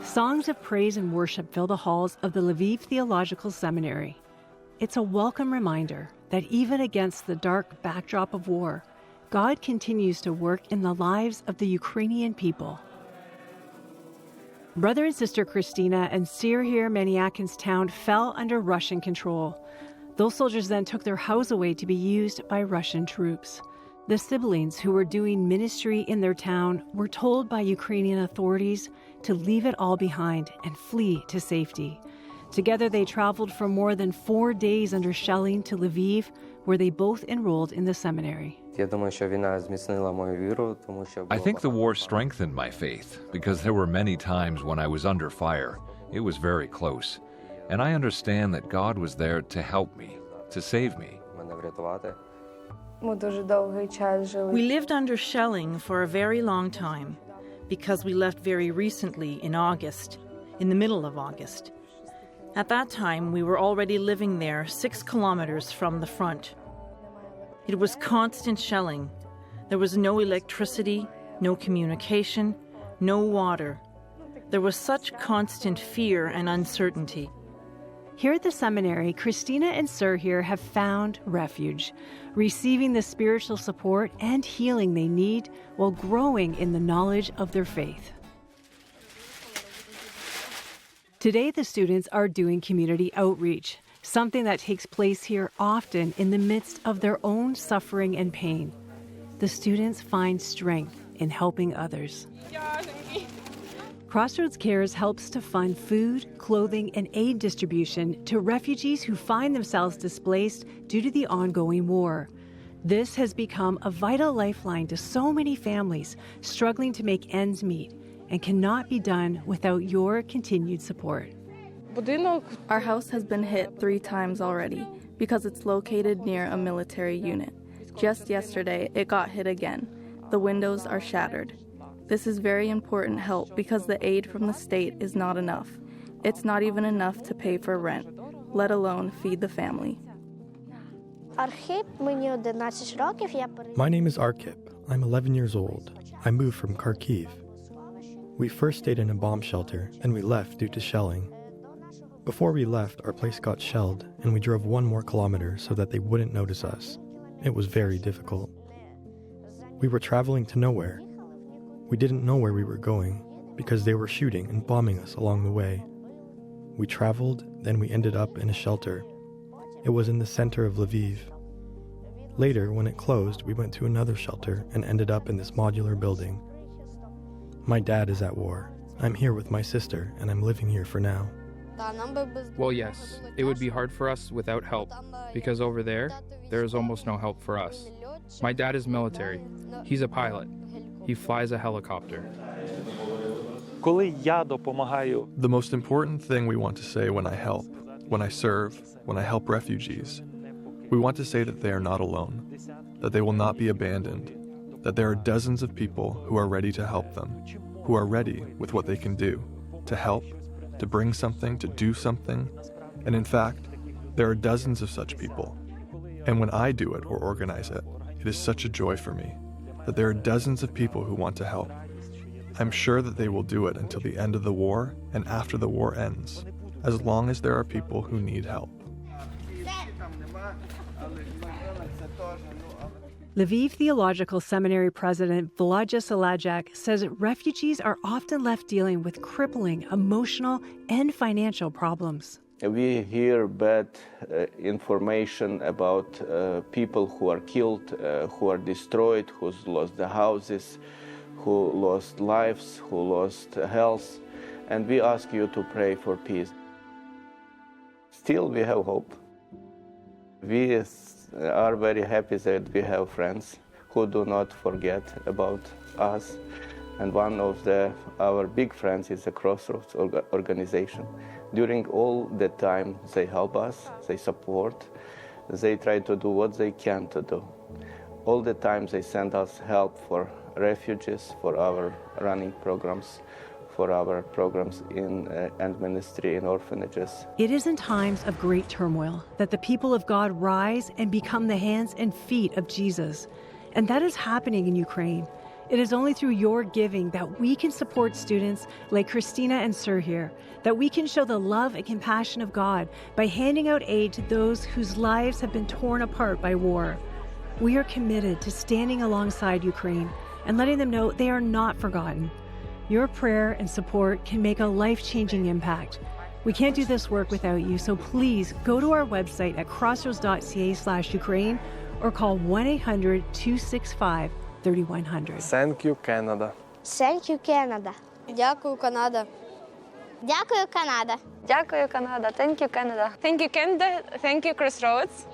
Songs of praise and worship fill the halls of the Lviv Theological Seminary. It's a welcome reminder that even against the dark backdrop of war, God continues to work in the lives of the Ukrainian people. Brother and sister Christina and Serhiy Maniakin's town fell under Russian control. Those soldiers then took their house away to be used by Russian troops. The siblings who were doing ministry in their town were told by Ukrainian authorities to leave it all behind and flee to safety. Together they traveled for more than 4 days under shelling to Lviv, where they both enrolled in the seminary. I think the war strengthened my faith because there were many times when I was under fire. It was very close. And I understand that God was there to help me, to save me. We lived under shelling for a very long time because we left very recently in August, in the middle of August. At that time, we were already living there 6 kilometers from the front. It was constant shelling. There was no electricity, no communication, no water. There was such constant fear and uncertainty. Here at the seminary, Christina and Serhiy have found refuge, receiving the spiritual support and healing they need while growing in the knowledge of their faith. Today, the students are doing community outreach, something that takes place here often in the midst of their own suffering and pain. The students find strength in helping others. Crossroads Cares helps to fund food, clothing, and aid distribution to refugees who find themselves displaced due to the ongoing war. This has become a vital lifeline to so many families struggling to make ends meet and cannot be done without your continued support. Our house has been hit 3 times already because it's located near a military unit. Just yesterday, it got hit again. The windows are shattered. This is very important help because the aid from the state is not enough. It's not even enough to pay for rent, let alone feed the family. My name is Arkip. I'm 11 years old. I moved from Kharkiv. We first stayed in a bomb shelter, and we left due to shelling. Before we left, our place got shelled, and we drove 1 more kilometer so that they wouldn't notice us. It was very difficult. We were traveling to nowhere. We didn't know where we were going because they were shooting and bombing us along the way. We traveled, then we ended up in a shelter. It was in the center of Lviv. Later, when it closed, we went to another shelter and ended up in this modular building. My dad is at war. I'm here with my sister, and I'm living here for now. Well, yes, it would be hard for us without help, because over there is almost no help for us. My dad is military. He's a pilot. He flies a helicopter. The most important thing we want to say when I help, when I serve, when I help refugees, we want to say that they are not alone, that they will not be abandoned, that there are dozens of people who are ready to help them, who are ready with what they can do, to help, to bring something, to do something. And in fact, there are dozens of such people. And when I do it or organize it, it is such a joy for me that there are dozens of people who want to help. I'm sure that they will do it until the end of the war and after the war ends, as long as there are people who need help. Lviv Theological Seminary President Volodya Salajak says refugees are often left dealing with crippling emotional and financial problems. We hear bad information about people who are killed, who are destroyed, who lost their houses, who lost lives, who lost health, and we ask you to pray for peace. Still, we have hope. We are very happy that we have friends who do not forget about us, and one of our big friends is the Crossroads organization. During all the time, they help us, they support, they try to do what they can to do. All the time they send us help for refugees, for our running programs, for our programs and ministry in orphanages. It is in times of great turmoil that the people of God rise and become the hands and feet of Jesus. And that is happening in Ukraine. It is only through your giving that we can support students like Christina and Sir here, that we can show the love and compassion of God by handing out aid to those whose lives have been torn apart by war. We are committed to standing alongside Ukraine and letting them know they are not forgotten. Your prayer and support can make a life-changing impact. We can't do this work without you, so please go to our website at crossroads.ca/Ukraine or call 1-800-265-3100. Thank you, Canada. Thank you, Canada. Дякую, Канада. Дякую, Канада. Дякую, Канада. Thank you, Canada. Thank you, Canada. Thank you, Crossroads.